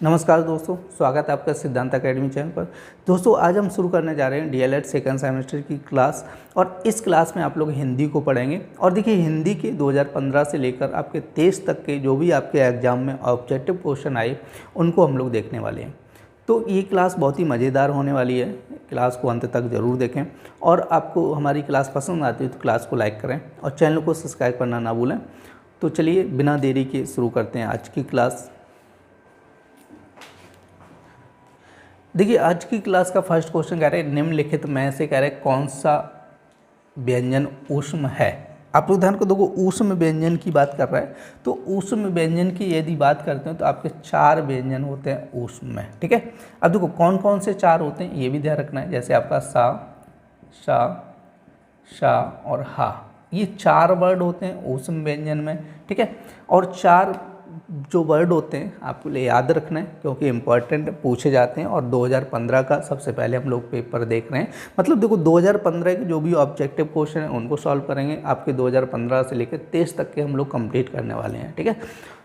नमस्कार दोस्तों, स्वागत है आपका सिद्धांत एकेडमी चैनल पर। दोस्तों आज हम शुरू करने जा रहे हैं डीएलएड सेकंड सेमेस्टर की क्लास। और इस क्लास में आप लोग हिंदी को पढ़ेंगे। और देखिए, हिंदी के 2015 से लेकर आपके 23 तक के जो भी आपके एग्जाम में ऑब्जेक्टिव क्वेश्चन आए उनको हम लोग देखने वाले हैं। तो ये क्लास बहुत ही मज़ेदार होने वाली है। क्लास को अंत तक ज़रूर देखें। और आपको हमारी क्लास पसंद आती है तो क्लास को लाइक करें और चैनल को सब्सक्राइब करना ना भूलें। तो चलिए बिना देरी के शुरू करते हैं आज की क्लास। देखिए, आज की क्लास का फर्स्ट क्वेश्चन कह रहे हैं निम्नलिखित में से कह रहे हैं कौन सा व्यंजन ऊष्म है। आप लोग ध्यान को देखो, ऊष्म व्यंजन की बात कर रहा है। तो ऊष्म व्यंजन की यदि बात करते हैं तो आपके 4 व्यंजन होते हैं ऊष्म में। ठीक है, अब देखो कौन कौन से 4 होते हैं ये भी ध्यान रखना है। जैसे आपका सा, शा, शा और हा, ये 4 वर्ड होते हैं ऊष्म व्यंजन में। ठीक है, और 4 जो वर्ड होते हैं आपको याद रखना है क्योंकि इम्पॉर्टेंट पूछे जाते हैं। और 2015 का सबसे पहले हम लोग पेपर देख रहे हैं। मतलब देखो 2015 के जो भी ऑब्जेक्टिव क्वेश्चन हैं उनको सॉल्व करेंगे। आपके 2015 से लेकर 23 तक के हम लोग कंप्लीट करने वाले हैं। ठीक है,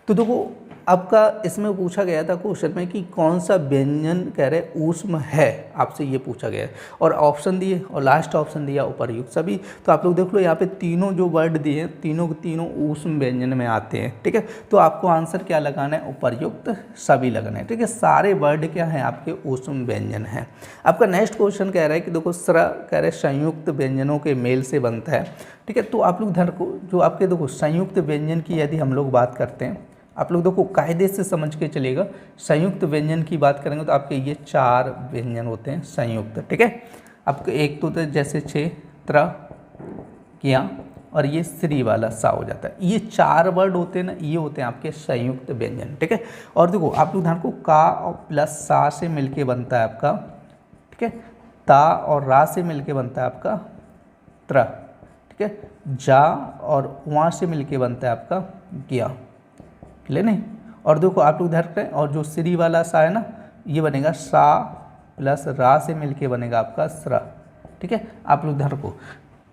तो देखो आपका इसमें पूछा गया था क्वेश्चन में कि कौन सा व्यंजन कह रहे ऊष्म है, आपसे ये पूछा गया है। और ऑप्शन दिए और लास्ट ऑप्शन दिया उपर्युक्त सभी। तो आप लोग देख लो यहाँ पे तीनों जो वर्ड दिए हैं तीनों के तीनों ऊष्म व्यंजन में आते हैं। ठीक है, तो आपको आंसर क्या लगाना है, उपर्युक्त सभी लगाना है। ठीक है, सारे वर्ड क्या हैं आपके ऊष्म व्यंजन हैं। आपका नेक्स्ट क्वेश्चन कह रहा है कि देखो स्र कह रहे संयुक्त व्यंजनों के मेल से बनता है। ठीक है, तो आप लोग ध्यान रखो, जो आपके देखो संयुक्त व्यंजन की यदि हम लोग बात करते हैं, आप लोग देखो कायदे से समझ के चलेगा। संयुक्त व्यंजन की बात करेंगे तो आपके ये 4 व्यंजन होते हैं संयुक्त। ठीक है, आपके एक तो जैसे छे, त्र, किया और ये श्री वाला सा हो जाता है। ये 4 वर्ड होते हैं ना, ये होते हैं आपके संयुक्त व्यंजन। ठीक है, और देखो आप लोग ध्यान को का और प्लस सा से मिलके बनता है आपका, ठीक है, ता और रा से मिलके बनता है आपका त्र। ठीक है, जा और वहाँ से मिलके बनता है आपका ज्ञा। क्लियर नहीं। और देखो आप लोग ध्यान रखें, और जो श्री वाला सा है ना, ये बनेगा सा प्लस रा से मिलके बनेगा आपका स्र। ठीक है, आप लोग ध्यान रखो।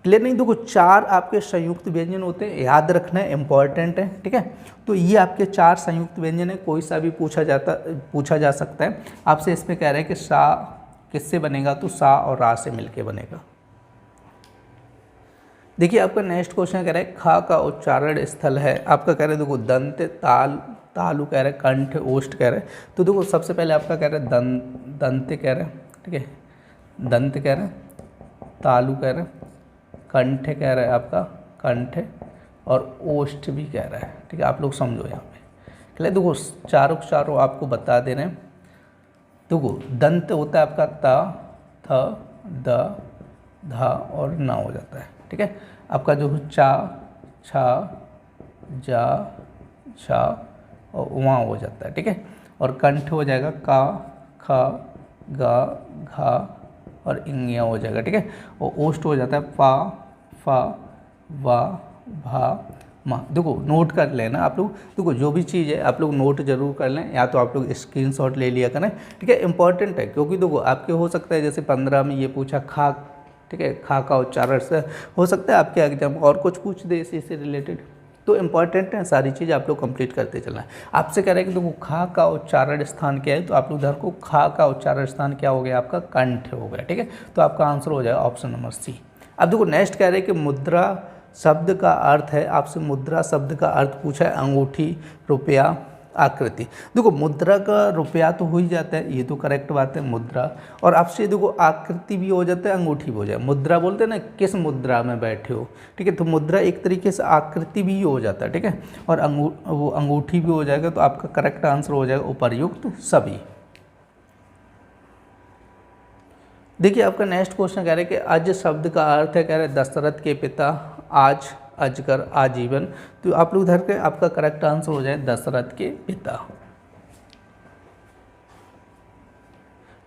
क्लियर नहीं। देखो 4 आपके संयुक्त व्यंजन होते हैं, याद रखना है, इंपॉर्टेंट है। ठीक है, तो ये आपके 4 संयुक्त व्यंजन है। कोई सा भी पूछा जा सकता है आपसे। इसमें कह रहे हैं कि सा किससे बनेगा, तो सा और रा से मिलके बनेगा। देखिए आपका नेक्स्ट क्वेश्चन कह रहा है खा का उच्चारण स्थल है। आपका कह रहे हैं देखो दंत, ताल, तालु कह रहे हैं, कंठ, ओष्ठ कह रहे हैं। तो देखो सबसे पहले आपका कह रहे हैं दंत कह रहे हैं। ठीक है, दंत कह रहे हैं, तालु कह रहे हैं, कंठ कह रहे हैं आपका कंठ, और ओष्ठ भी कह रहा है। ठीक है, आप लोग समझो यहाँ पे। चलिए देखो चारों आपको बता दे रहे हैं। देखो दंत होता है आपका ता, थ, द, धा और ना हो जाता है। ठीक है, आपका जो चा, छा, जा, छा और वहाँ हो जाता है। ठीक है, और कंठ हो जाएगा का, खा, गा, घा और इंगिया हो जाएगा। ठीक है, और ओष्ठ हो जाता है पा, फा, वा, भा, मा। देखो नोट कर लेना आप लोग। देखो जो भी चीज़ है आप लोग नोट जरूर कर लें, या तो आप लोग स्क्रीनशॉट ले लिया करें। ठीक है, इंपॉर्टेंट है क्योंकि देखो आपके हो सकता है जैसे 15 में ये पूछा खा। ठीक है, खा का उच्चारण से हो सकता है आपके एग्जाम और कुछ पूछ दे इसी से रिलेटेड। तो इंपॉर्टेंट है, सारी चीज़ आप लोग कंप्लीट करते चलना है। आपसे कह रहे हैं कि देखो खा का उच्चारण स्थान क्या है, तो आप लोग ध्यान को खा का उच्चारण स्थान क्या हो गया, आपका कंठ हो गया। ठीक है, तो आपका आंसर हो जाएगा ऑप्शन नंबर सी। अब देखो नेक्स्ट कह रहे हैं कि मुद्रा शब्द का अर्थ है। आपसे मुद्रा शब्द का अर्थ पूछा है अंगूठी, रुपया, आकृति। देखो मुद्रा का रुपया तो हो ही जाता है, ये तो करेक्ट बात है, मुद्रा। और आपसे देखो आकृति भी हो जाता है, अंगूठी भी हो जाए। मुद्रा बोलते हैं ना, किस मुद्रा में बैठे हो। ठीक है, तो मुद्रा एक तरीके से आकृति भी हो जाता है। ठीक है, और वो अंगूठी भी हो जाएगा। तो आपका करेक्ट आंसर हो जाएगा उपर्युक्त सभी। देखिए आपका नेक्स्ट क्वेश्चन कह रहे हैं कि अज शब्द का अर्थ है, कह रहे हैं दशरथ के पिता, आज, अजगर, आजीवन। तो आप लोग धर के आपका करेक्ट आंसर हो जाए दशरथ के पिता।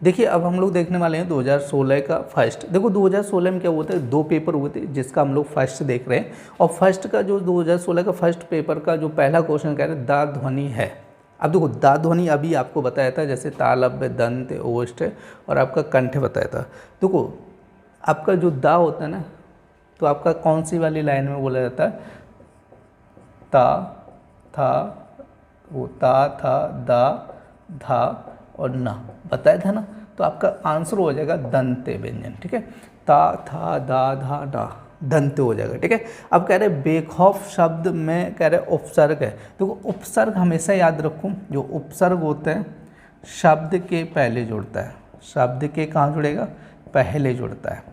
देखिए अब हम लोग देखने वाले हैं 2016 का फर्स्ट। देखो 2016 में क्या हुआ था, 2 पेपर हुए थे जिसका हम लोग फर्स्ट देख रहे हैं। और फर्स्ट का जो 2016 का फर्स्ट पेपर का जो पहला क्वेश्चन कह रहे हैं दा ध्वनि है। अब देखो दा ध्वनि अभी आपको बताया था, जैसे तालव्य, दंत, ओष्ठ और आपका कंठ बताया था। देखो आपका जो दा होता है ना, तो आपका कौन सी वाली लाइन में बोला जाता है, ता, था, वो ता, था, दा धा और ना बताया था ना, तो आपका आंसर हो जाएगा दंत्य व्यंजन। ठीक है, ता था दा धा डा दंत हो जाएगा। ठीक है, अब कह रहे बेखौफ शब्द में कह रहे उपसर्ग है, तो उपसर्ग हमेशा याद रखूं, जो उपसर्ग होता है शब्द के पहले जुड़ता है, शब्द के कहाँ जुड़ेगा, पहले जुड़ता है,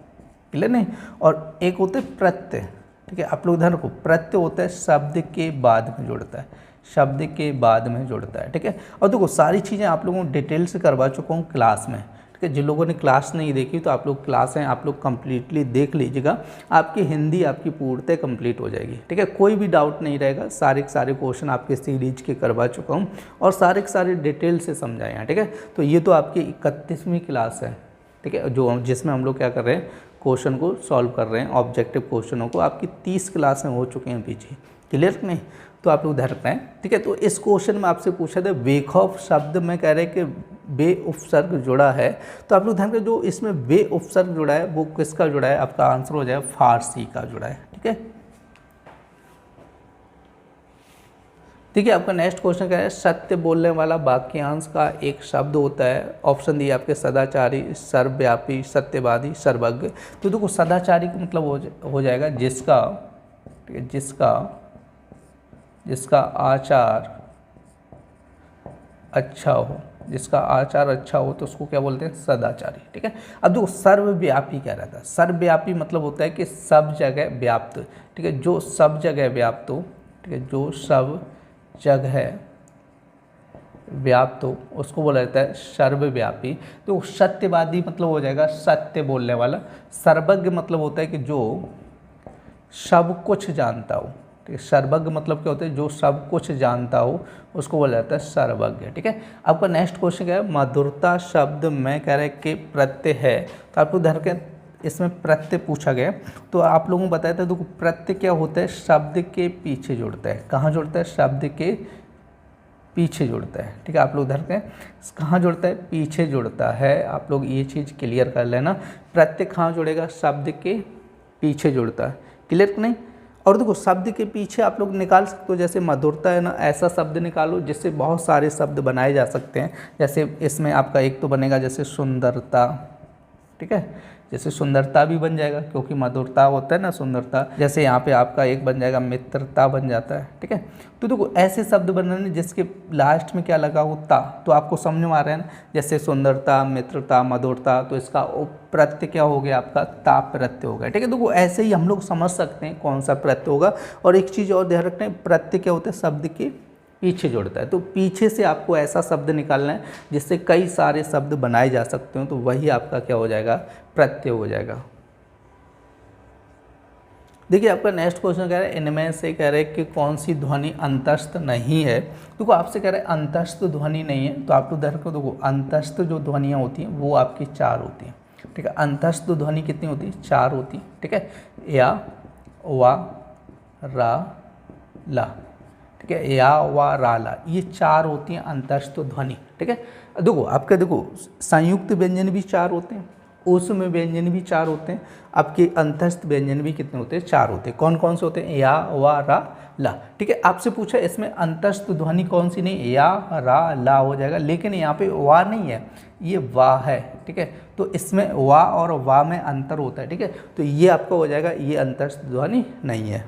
क्लियर नहीं। और एक होते हैं प्रत्यय, ठीक है, आप लोग ध्यान रखो, प्रत्यय होता है शब्द के बाद में जुड़ता है, शब्द के बाद में जुड़ता है। ठीक है, और देखो सारी चीज़ें आप लोगों को डिटेल से करवा चुका हूँ क्लास में। ठीक है, जिन लोगों ने क्लास नहीं देखी तो आप लोग क्लास हैं, आप लोग कंप्लीटली देख लीजिएगा, आपकी हिंदी आपकी पूर्णतः कंप्लीट हो जाएगी। ठीक है, कोई भी डाउट नहीं रहेगा, सारे के सारे क्वेश्चन आपके सीरीज के करवा चुका हूँ और सारे के सारे डिटेल से समझाए हैं। ठीक है, तो ये तो आपकी 31वीं क्लास है। ठीक है, जो जिसमें हम लोग क्या कर रहे हैं, क्वेश्चन को सॉल्व कर रहे हैं, ऑब्जेक्टिव क्वेश्चनों को। आपकी 30 क्लासें हो चुके हैं पीछे, क्लियर नहीं, तो आप लोग ध्यान रखना है। ठीक है, तो इस क्वेश्चन में आपसे पूछा था बेखौफ शब्द में कह रहे हैं कि बे उपसर्ग जुड़ा है, तो आप लोग ध्यान रखें जो इसमें बे उपसर्ग जुड़ा है वो किसका जुड़ा है, आपका आंसर हो जाएगा फारसी का जुड़ा है। ठीक है, ठीक है, आपका नेक्स्ट क्वेश्चन क्या है, सत्य बोलने वाला वाक्यांश का एक शब्द होता है। ऑप्शन दिए आपके सदाचारी, सर्वव्यापी, सत्यवादी, सर्वज्ञ। तो देखो सदाचारी का मतलब हो जाएगा जिसका, ठीक है, जिसका आचार अच्छा हो, जिसका आचार अच्छा हो तो उसको क्या बोलते हैं, सदाचारी। ठीक है, अब देखो सर्वव्यापी क्या रहता है, सर्वव्यापी मतलब होता है कि सब जगह व्याप्त। ठीक है, जो सब जगह व्याप्त हो, ठीक है, जो सब जगह व्याप्त हो उसको बोला जाता है सर्वव्यापी। तो सत्यवादी मतलब हो जाएगा सत्य बोलने वाला। सर्वज्ञ मतलब होता है कि जो सब कुछ जानता हो। ठीक है, सर्वज्ञ मतलब क्या होता है, जो सब कुछ जानता हो उसको बोला जाता है सर्वज्ञ। ठीक है, आपका नेक्स्ट क्वेश्चन क्या है, मधुरता शब्द में कह रहे हैं कि प्रत्यय है, तो आपको ध्यान रखें इसमें प्रत्यय पूछा गया, तो आप लोगों को बताया था देखो प्रत्यय क्या होता है, शब्द के पीछे जुड़ता है। कहाँ जुड़ता है, शब्द के पीछे जुड़ता है। ठीक है, आप लोग ध्यान रखें कहाँ जुड़ता है, पीछे जुड़ता है। आप लोग ये चीज़ क्लियर कर लेना, प्रत्यय कहाँ जुड़ेगा, शब्द के पीछे जुड़ता है, क्लियर नहीं। और देखो शब्द के पीछे आप लोग निकाल सकते हो, जैसे मधुरता है ना, ऐसा शब्द निकालो जिससे बहुत सारे शब्द बनाए जा सकते हैं। जैसे इसमें आपका एक तो बनेगा जैसे सुंदरता, ठीक है, जैसे सुंदरता भी बन जाएगा क्योंकि मधुरता होता है ना सुंदरता। जैसे यहाँ पे आपका एक बन जाएगा मित्रता बन जाता है। ठीक है, तो देखो ऐसे शब्द बनाने जिसके लास्ट में क्या लगा हो ता, तो आपको समझ में आ रहा है ना, जैसे सुंदरता, मित्रता, मधुरता, तो इसका प्रत्यय क्या हो गया आपका, ता प्रत्यय हो गया। ठीक है, देखो ऐसे ही हम लोग समझ सकते हैं कौन सा प्रत्यय होगा। और एक चीज़ और ध्यान रखना है, प्रत्यय क्या होता है, शब्द के पीछे जुड़ता है, तो पीछे से आपको ऐसा शब्द निकालना है जिससे कई सारे शब्द बनाए जा सकते हो, तो वही आपका क्या हो जाएगा, प्रत्यय हो जाएगा। देखिए आपका नेक्स्ट क्वेश्चन कह रहा है इनमें से कह रहे हैं कि कौन सी ध्वनि अंतस्थ नहीं है। देखो आपसे कह रहे हैं अंतस्थ ध्वनि नहीं है, तो आप लोग ध्यान रखो, देखो अंतस्थ जो ध्वनियाँ होती हैं वो आपकी 4 होती हैं। ठीक है, अंतस्थ ध्वनि कितनी होती है, 4 होती है। ठीक है, या, वा, रा, ला। ठीक है, या, वा, रा, ला, ये 4 होती हैं अंतस्थ ध्वनि। ठीक है, देखो आपके देखो संयुक्त व्यंजन भी 4 होते हैं, ऊष्म व्यंजन भी 4 होते हैं, आपके अंतस्थ व्यंजन भी कितने होते हैं, 4 होते हैं। कौन कौन से होते हैं, या, वा, रा, ला। ठीक है, आपसे पूछा इसमें अंतस्थ ध्वनि कौन सी नहीं, या, रा, ला हो जाएगा, लेकिन यहाँ पे वा नहीं है, ये वा है। ठीक है, तो इसमें वा और वा में अंतर होता है। ठीक है, तो ये आपका हो जाएगा, ये अंतस्थ ध्वनि नहीं है।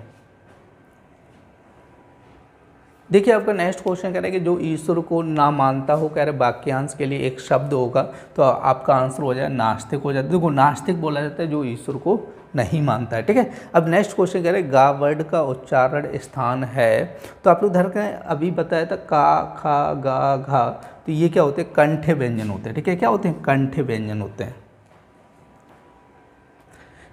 देखिए आपका नेक्स्ट क्वेश्चन कह रहा है कि जो ईश्वर को ना मानता हो, कह रहे वाक्यांश के लिए एक शब्द होगा, तो आपका आंसर हो जाए नास्तिक हो जाता है। देखो नास्तिक बोला जाता है जो ईश्वर को नहीं मानता है। ठीक है, अब नेक्स्ट क्वेश्चन कह रहे गा वर्ड का उच्चारण स्थान है, तो आप लोग ध्यान रखें अभी बताया था का, खा, गा, घा, तो ये क्या होते हैं, कंठ व्यंजन होते हैं। ठीक है, क्या होते हैं, कंठ व्यंजन होते हैं।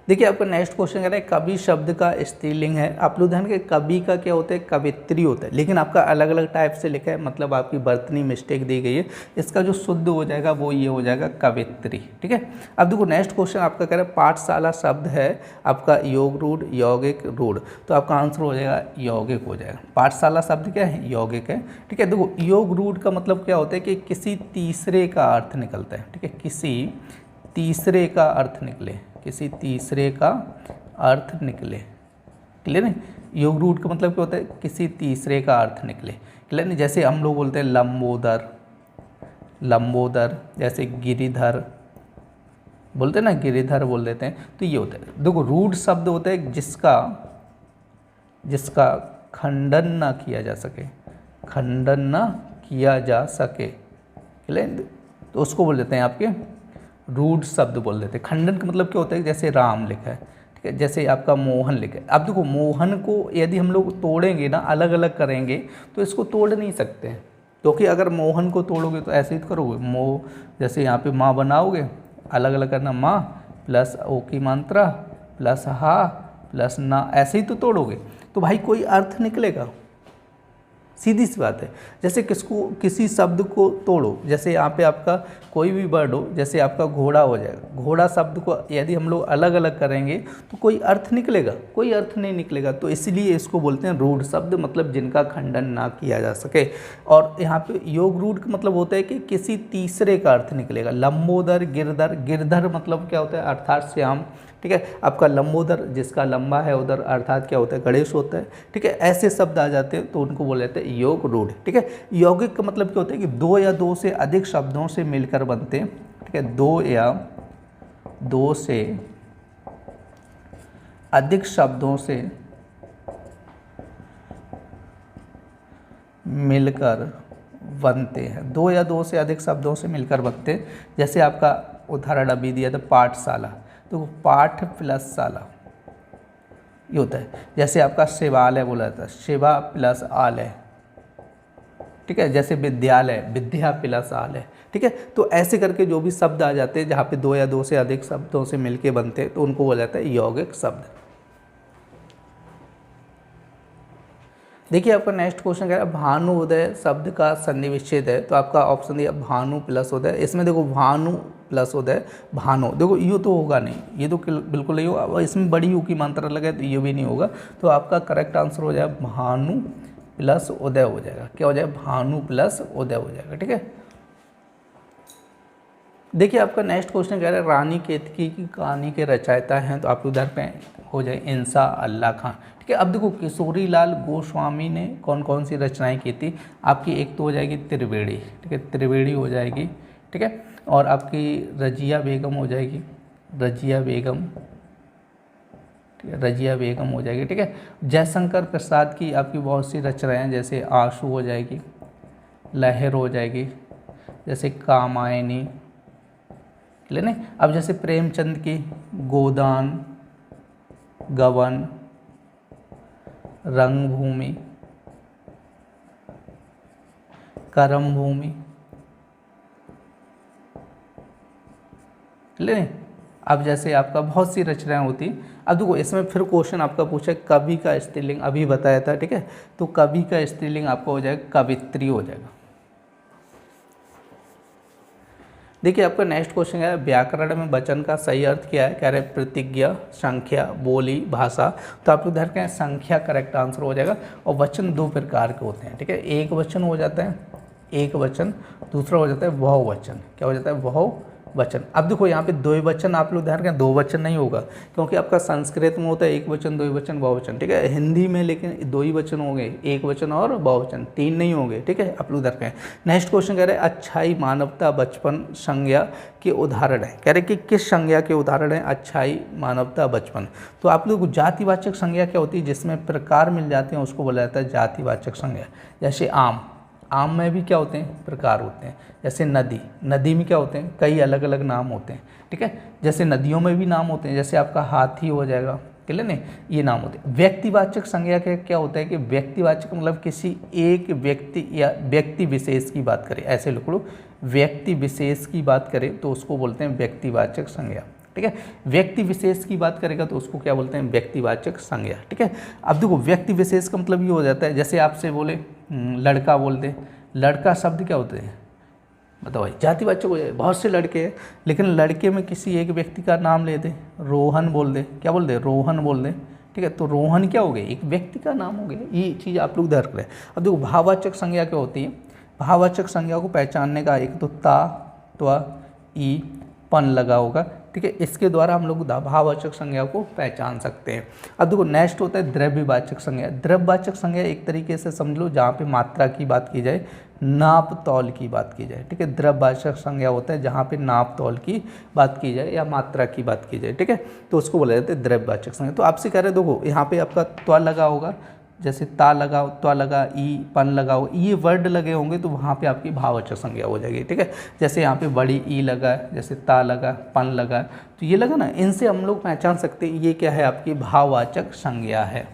देखिए आपका नेक्स्ट क्वेश्चन कह रहा है कवि शब्द का स्त्रीलिंग है। आप लोग ध्यान के कवि का क्या होता है, कवित्री होता है, लेकिन आपका अलग अलग टाइप से लिखा है, मतलब आपकी बर्तनी मिस्टेक दी गई है। इसका जो शुद्ध हो जाएगा वो ये हो जाएगा कवित्री। ठीक है, अब देखो नेक्स्ट क्वेश्चन आपका कह रहा है पाठशाला शब्द है आपका योग रूढ़, यौगिक रूढ़, तो आपका आंसर हो जाएगा यौगिक हो जाएगा। पाठशाला शब्द क्या है, यौगिक है। ठीक है, देखो योग रूढ़ का मतलब क्या होता है कि किसी तीसरे का अर्थ निकलता है। ठीक है, किसी तीसरे का अर्थ निकले, किसी तीसरे का अर्थ निकले, क्लियर है। योग रूट का मतलब क्या होता है, किसी तीसरे का अर्थ निकले, क्लियर नहीं। जैसे हम लोग बोलते हैं लंबोदर, लंबोदर, जैसे गिरिधर बोलते हैं ना, गिरिधर बोल देते हैं। तो ये होता है, देखो रूढ़ शब्द होता है जिसका खंडन ना किया जा सके, खंडन ना किया जा सके, तो उसको बोल देते हैं आपके रूढ़ शब्द बोल देते हैं। खंडन का मतलब क्या होता है, जैसे राम लिखा है, ठीक है, जैसे आपका मोहन लिखा है। अब देखो मोहन को यदि हम लोग तोड़ेंगे ना, अलग अलग करेंगे, तो इसको तोड़ नहीं सकते हैं, क्योंकि अगर मोहन को तोड़ोगे तो ऐसे ही तो करोगे, जैसे यहाँ पे माँ बनाओगे, अलग अलग करना, माँ प्लस ओ की मात्रा प्लस हा प्लस ना, ऐसे ही तो तोड़ोगे, तो भाई कोई अर्थ निकलेगा, सीधी सी बात है। जैसे किसी शब्द को तोड़ो, जैसे यहाँ पे आपका कोई भी वर्ड हो, जैसे आपका घोड़ा हो जाएगा, घोड़ा शब्द को यदि हम लोग अलग अलग करेंगे तो कोई अर्थ निकलेगा, कोई अर्थ नहीं निकलेगा। तो इसलिए इसको बोलते हैं रूढ़ शब्द, मतलब जिनका खंडन ना किया जा सके। और यहाँ पे योग रूढ़ का मतलब होता है कि किसी तीसरे का अर्थ निकलेगा। लंबोदर, गिरधर, गिरधर मतलब क्या होता है, अर्थात श्याम, ठीक है। आपका लंबोदर जिसका लंबा है उधर, अर्थात क्या होता है, गणेश होता है, ठीक है। ऐसे शब्द आ जाते हैं तो उनको बोले जाते हैं योग रूढ़, ठीक है। यौगिक का मतलब क्या होता है कि दो या दो से अधिक शब्दों से मिलकर बनते हैं, ठीक है। दो या दो से अधिक शब्दों से मिलकर बनते हैं, दो या दो से अधिक शब्दों से मिलकर बनते हैं। जैसे आपका उदाहरण अभी दिया था पाठशाला, तो पाठ प्लस शाला ये होता है। जैसे आपका शिवालय बोला जाता है, शिवा प्लस आलय, ठीक है। जैसे विद्यालय, विद्या प्लस आलय, ठीक है। तो ऐसे करके जो भी शब्द आ जाते हैं जहाँ पे दो या दो से अधिक शब्दों से मिलके बनते हैं तो उनको बोला जाता है यौगिक शब्द। देखिए आपका नेक्स्ट क्वेश्चन कह रहा है भानु उदय शब्द का संधि विच्छेद है, तो आपका ऑप्शन दिया भानु प्लस उदय। इसमें देखो भानु प्लस उदय, भानु, देखो यू तो होगा नहीं, ये तो बिल्कुल नहीं होगा, इसमें बड़ी यू की मात्रा लगे तो ये भी नहीं होगा। तो आपका करेक्ट आंसर हो जाएगा भानु प्लस उदय हो जाएगा। क्या हो जाएगा, भानु प्लस उदय हो जाएगा, ठीक है। देखिए आपका नेक्स्ट क्वेश्चन कह रहा है रानी केतकी की कहानी के रचयिता हैं, तो आप उधर पे हो जाए इंसा अल्लाह खान, ठीक है। अब देखो किशोरी लाल गोस्वामी ने कौन कौन सी रचनाएं की थी, आपकी एक तो हो जाएगी त्रिवेणी, ठीक है, त्रिवेणी हो जाएगी, ठीक है। और आपकी रजिया बेगम हो जाएगी, रजिया बेगम, ठीक है, रजिया बेगम हो जाएगी, ठीक है। जयशंकर प्रसाद की आपकी बहुत सी रचनाएं, जैसे आंसू हो जाएगी, लहर हो जाएगी, जैसे कामायनी, लेने। अब जैसे प्रेमचंद की गोदान, गवन, रंगभूमि, कर्मभूमि, लेने। अब जैसे आपका बहुत सी रचनाएं होती। अब देखो इसमें फिर क्वेश्चन आपका पूछा कवि का स्त्रीलिंग, अभी बताया था, ठीक है। तो कवि का स्त्रीलिंग आपका हो जाएगा कवित्री हो जाएगा। देखिए आपका नेक्स्ट क्वेश्चन है व्याकरण में वचन का सही अर्थ क्या है, कह रहे हैं प्रतिज्ञा, संख्या, बोली, भाषा। तो आप लोग ध्यान रखें संख्या करेक्ट आंसर हो जाएगा। और वचन दो प्रकार के होते हैं, ठीक है। एक वचन हो जाता है एक वचन, दूसरा हो जाता है बहुवचन। क्या हो जाता है, बहुवचन। अब देखो यहाँ पे द्विवचन आप लोग ध्यान रखें, दो वचन नहीं होगा, क्योंकि आपका संस्कृत में होता है एक वचन, द्विवचन, बहुवचन, ठीक है। हिंदी में लेकिन दो ही वचन होंगे, एक वचन और बहुवचन, तीन नहीं होंगे, ठीक है। आप लोग ध्यान रखें। नेक्स्ट क्वेश्चन कह रहे हैं अच्छाई, मानवता, बचपन संज्ञा के उदाहरण है। कह रहे कि किस संज्ञा के उदाहरण है अच्छाई, मानवता, बचपन। तो आप लोग जातिवाचक संज्ञा क्या होती है, जिसमें प्रकार मिल जाते हैं उसको बोला जाता है जातिवाचक संज्ञा। जैसे आम, आम में भी क्या होते हैं, प्रकार होते हैं। जैसे नदी, नदी में क्या होते हैं, कई अलग अलग नाम होते हैं, ठीक है। जैसे नदियों में भी नाम होते हैं, जैसे आपका हाथी हो जाएगा, क्लियर नहीं, ये नाम होते हैं। व्यक्तिवाचक संज्ञा के क्या होता है कि व्यक्तिवाचक मतलब किसी एक व्यक्ति या व्यक्ति विशेष की बात करें, ऐसे लिख लो, व्यक्ति विशेष की बात करें तो उसको बोलते हैं व्यक्तिवाचक संज्ञा, ठीक है। व्यक्ति विशेष की बात करेगा तो उसको क्या बोलते हैं, व्यक्तिवाचक संज्ञा, ठीक है। अब देखो व्यक्ति विशेष का मतलब ये हो जाता है, जैसे आपसे बोले लड़का बोल दे, लड़का शब्द क्या होते हैं, बताओ भाई, जातिवाचक हो जाए। बहुत से लड़के हैं लेकिन लड़के में किसी एक व्यक्ति का नाम ले दे, रोहन बोल दे, क्या बोल दे, रोहन बोल दे, ठीक है। तो रोहन क्या हो गया, एक व्यक्ति का नाम हो गया। ये चीज़ आप लोग ध्यान रखें। अब देखो भाववाचक संज्ञा क्या होती है, भाववाचक संज्ञा को पहचानने का एक तो ता, त्वा, ई, पन लगा होगा, ठीक है, इसके द्वारा हम लोग भाववाचक संज्ञा को पहचान सकते हैं। अब देखो नेक्स्ट होता है द्रव्यवाचक संज्ञा। द्रव्यवाचक संज्ञा एक तरीके से समझ लो जहाँ पे मात्रा की बात की जाए, नाप तौल की बात की जाए, ठीक है। द्रव्यवाचक संज्ञा होता है जहाँ पे नाप तौल की बात की जाए या मात्रा की बात की जाए, ठीक है, तो उसको बोला जाता है द्रव्यवाचक संज्ञा। तो आपसे कह रहे देखो यहाँ पे आपका त्वा लगा होगा, जैसे ता लगा, त्वा लगा, ई, पन लगा हो, ये वर्ड लगे होंगे तो वहाँ पे आपकी भाववाचक संज्ञा हो जाएगी, ठीक है। जैसे यहाँ पे बड़ी ई लगा है, जैसे ता लगा, पन लगा, तो ये लगा ना, इनसे हम लोग पहचान सकते हैं ये क्या है, आपकी भाववाचक संज्ञा है।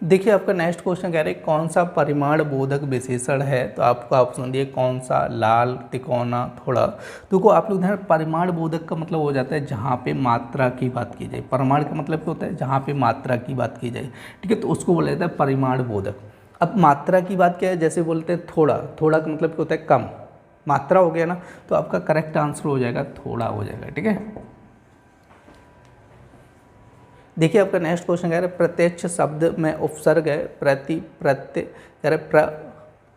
देखिए आपका नेक्स्ट क्वेश्चन कह रहे हैं कौन सा परिमाण बोधक विशेषण है, तो आपका ऑप्शन दिए कौन सा, लाल, तिकोना, थोड़ा। देखो आप लोग ध्यान, परिमाण बोधक का मतलब हो जाता है जहाँ पे मात्रा की बात की जाए। परिमाण का मतलब क्या होता है, जहाँ पे मात्रा की बात की जाए, ठीक है, तो उसको बोला जाता है परिमाण बोधक। अब मात्रा की बात क्या है, जैसे बोलते हैं थोड़ा, थोड़ा का मतलब क्या होता है, कम मात्रा हो गया ना, तो आपका करेक्ट आंसर हो जाएगा थोड़ा हो जाएगा, ठीक है। देखिए आपका नेक्स्ट क्वेश्चन कह रहे हैं प्रत्यक्ष शब्द में उपसर्ग है प्रति, प्रत्यय, कह रहे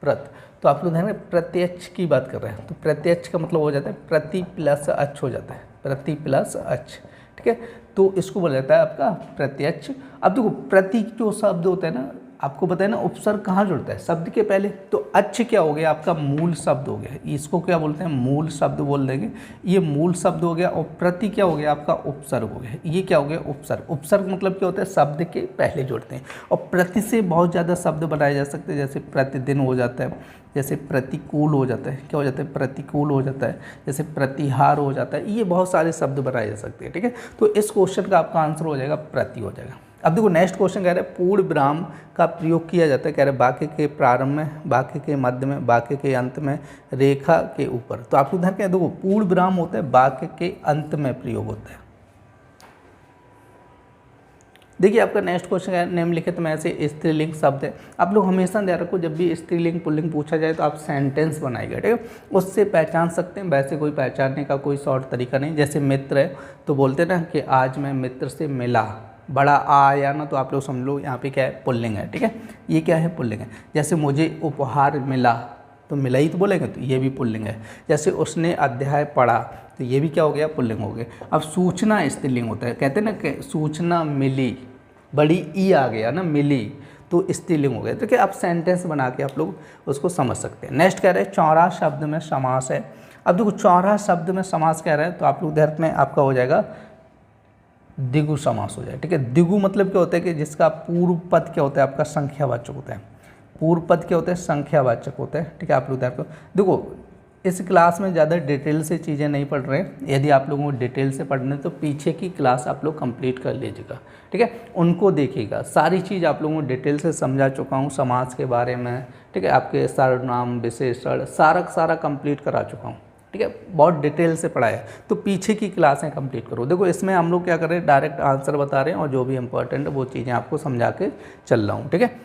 प्रत, तो आप लोग ध्यान रखें प्रत्यक्ष की बात कर रहे हैं, तो प्रत्यक्ष का मतलब हो जाता है प्रति प्लस अच हो जाता है, प्रति प्लस अच, ठीक है, तो इसको बोला जाता है आपका प्रत्यक्ष। अब देखो प्रति जो शब्द होता है ना, आपको पता है ना उपसर्ग कहाँ जुड़ता है, शब्द के पहले, तो अच्छ क्या हो गया, आपका मूल शब्द हो गया, इसको क्या बोलते हैं, मूल शब्द बोल देंगे, ये मूल शब्द हो गया। और प्रति क्या हो गया, आपका उपसर्ग हो गया, ये क्या हो गया, उपसर्ग। उपसर्ग मतलब क्या होता है, शब्द के पहले जुड़ते हैं। और प्रति से बहुत ज़्यादा शब्द बनाए जा सकते हैं, जैसे प्रतिदिन हो जाता है, जैसे प्रतिकूल हो जाता है, क्या हो जाता है, प्रतिकूल हो जाता है, जैसे प्रतिहार हो जाता है, ये बहुत सारे शब्द बनाए जा सकते हैं, ठीक है। तो इस क्वेश्चन का आपका आंसर हो जाएगा प्रति हो जाएगा। अब देखो नेक्स्ट क्वेश्चन कह रहे हैं पूर्ण विराम का प्रयोग किया जाता है, कह रहे हैं वाक्य के प्रारंभ में, वाक्य के मध्य में, वाक्य के अंत में, रेखा के ऊपर। तो आप लोग ध्यान क्या, देखो पूर्ण विराम होता है वाक्य के अंत में प्रयोग होता है। देखिए आपका नेक्स्ट क्वेश्चन है निम्नलिखित में से स्त्रीलिंग शब्द है। आप लोग हमेशा ध्यान रखो जब भी स्त्रीलिंग पुल्लिंग पूछा जाए तो आप सेंटेंस बनाइएगा, ठीक है, उससे पहचान सकते हैं। वैसे कोई पहचानने का कोई शॉर्ट तरीका नहीं। जैसे मित्र है तो बोलते हैं ना कि आज मैं मित्र से मिला, बड़ा आ आया ना, तो आप लोग समझ लो यहाँ पे क्या है, पुल्लिंग है, ठीक है, ये क्या है, पुल्लिंग है। जैसे मुझे उपहार मिला, तो मिला ही तो बोलेंगे, तो ये भी पुल्लिंग है। जैसे उसने अध्याय पढ़ा, तो ये भी क्या हो गया, पुल्लिंग हो गया। अब सूचना स्त्रीलिंग होता है, कहते हैं ना कि सूचना मिली, बड़ी ई आ गया ना, मिली, तो स्त्रीलिंग हो गया। तो क्या आप सेंटेंस बना के आप लोग उसको समझ सकते हैं। नेक्स्ट कह रहे हैं चौरा शब्द में समास है। अब देखो चौरा शब्द में समास कह रहा है, तो आप लोग ध्यान में आपका हो जाएगा द्विगु समास हो जाए, ठीक है। द्विगु मतलब क्या होता है कि जिसका पूर्व पद क्या होता है, आपका संख्यावाचक होता है। पूर्व पद क्या होता है, संख्यावाचक होता है, ठीक है। आप लोग ध्यान रखो, देखो इस क्लास में ज़्यादा डिटेल से चीज़ें नहीं पढ़ रहे हैं। यदि आप लोगों को डिटेल से पढ़ने तो पीछे की क्लास आप लोग कंप्लीट कर लीजिएगा, ठीक है, उनको देखिएगा। सारी चीज़ आप लोगों को डिटेल से समझा चुका हूँ, समाज के बारे में, ठीक है, आपके सर्वनाम विशेषण सारा कंप्लीट करा चुका हूँ, ठीक है, बहुत डिटेल से पढ़ाया। तो पीछे की क्लासें कंप्लीट करो। देखो इसमें हम लोग क्या कर रहे हैं, डायरेक्ट आंसर बता रहे हैं और जो भी इंपॉर्टेंट है वो चीज़ें आपको समझा के चल रहा हूँ, ठीक है।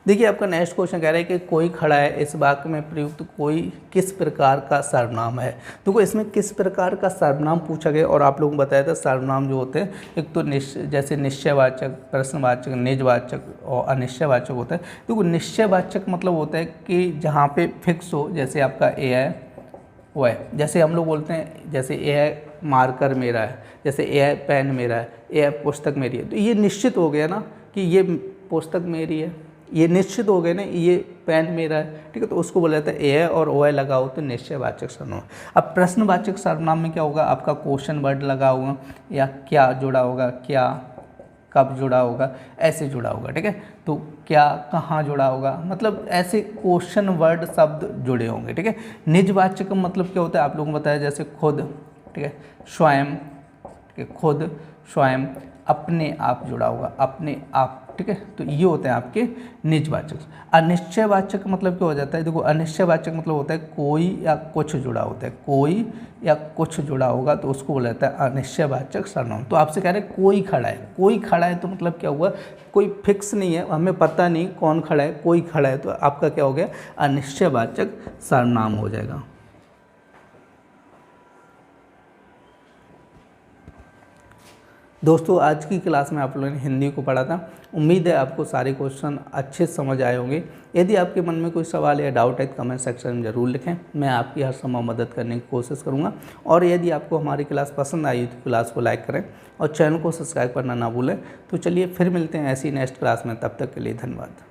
देखिए आपका नेक्स्ट क्वेश्चन कह रहा है कि कोई खड़ा है, इस वाक्य में प्रयुक्त कोई किस प्रकार का सर्वनाम है। देखो इसमें किस प्रकार का सर्वनाम पूछा गया और आप लोगों को बताया था सर्वनाम जो होते हैं एक तो जैसे निश्चयवाचक, प्रश्नवाचक, निजवाचक और अनिश्चयवाचक होता है। देखो निश्चयवाचक मतलब होता है कि जहाँ पे फिक्स हो, जैसे आपका ए है वो है, जैसे हम लोग बोलते हैं जैसे ए है मार्कर मेरा है, जैसे ए है पेन मेरा है, ए है पुस्तक मेरी है, तो ये निश्चित हो गया ना कि ये पुस्तक मेरी है, ये निश्चित हो गए ना, ये पेन मेरा है, ठीक है, तो उसको बोला जाता है ए है और ओ है लगाओ तो निश्चयवाचक सर्वनाम। अब प्रश्नवाचक सर्वनाम में क्या होगा, आपका क्वेश्चन वर्ड लगा होगा या क्या जुड़ा होगा, क्या कब जुड़ा होगा, ऐसे जुड़ा होगा, ठीक है, तो क्या कहाँ जुड़ा होगा, मतलब ऐसे क्वेश्चन वर्ड शब्द जुड़े होंगे, ठीक है। निजवाचक मतलब क्या होता है, आप लोगों को बताया जैसे खुद, ठीक है, स्वयं, ठीक है, खुद, स्वयं, अपने आप जुड़ा होगा, अपने आप, ठीक है, तो ये होते हैं आपके निजवाचक। अनिश्चयवाचक मतलब क्या हो जाता है, देखो अनिश्चयवाचक मतलब होता है कोई या कुछ जुड़ा होता है, कोई या कुछ जुड़ा होगा तो उसको बोला जाता है अनिश्चयवाचक सर्वनाम। तो आपसे कह रहे हैं कोई खड़ा है, कोई खड़ा है तो मतलब क्या हुआ, कोई फिक्स नहीं है, हमें पता नहीं कौन खड़ा है, कोई खड़ा है, तो आपका क्या हो गया, अनिश्चयवाचक सर्वनाम हो जाएगा। दोस्तों आज की क्लास में आप लोगों ने हिंदी को पढ़ा था। उम्मीद है आपको सारे क्वेश्चन अच्छे से समझ आए होंगे। यदि आपके मन में कोई सवाल या डाउट है तो कमेंट सेक्शन में ज़रूर लिखें, मैं आपकी हर संभव मदद करने की कोशिश करूँगा। और यदि आपको हमारी क्लास पसंद आई तो क्लास को लाइक करें और चैनल को सब्सक्राइब करना ना भूलें। तो चलिए फिर मिलते हैं ऐसी नेक्स्ट क्लास में, तब तक के लिए धन्यवाद।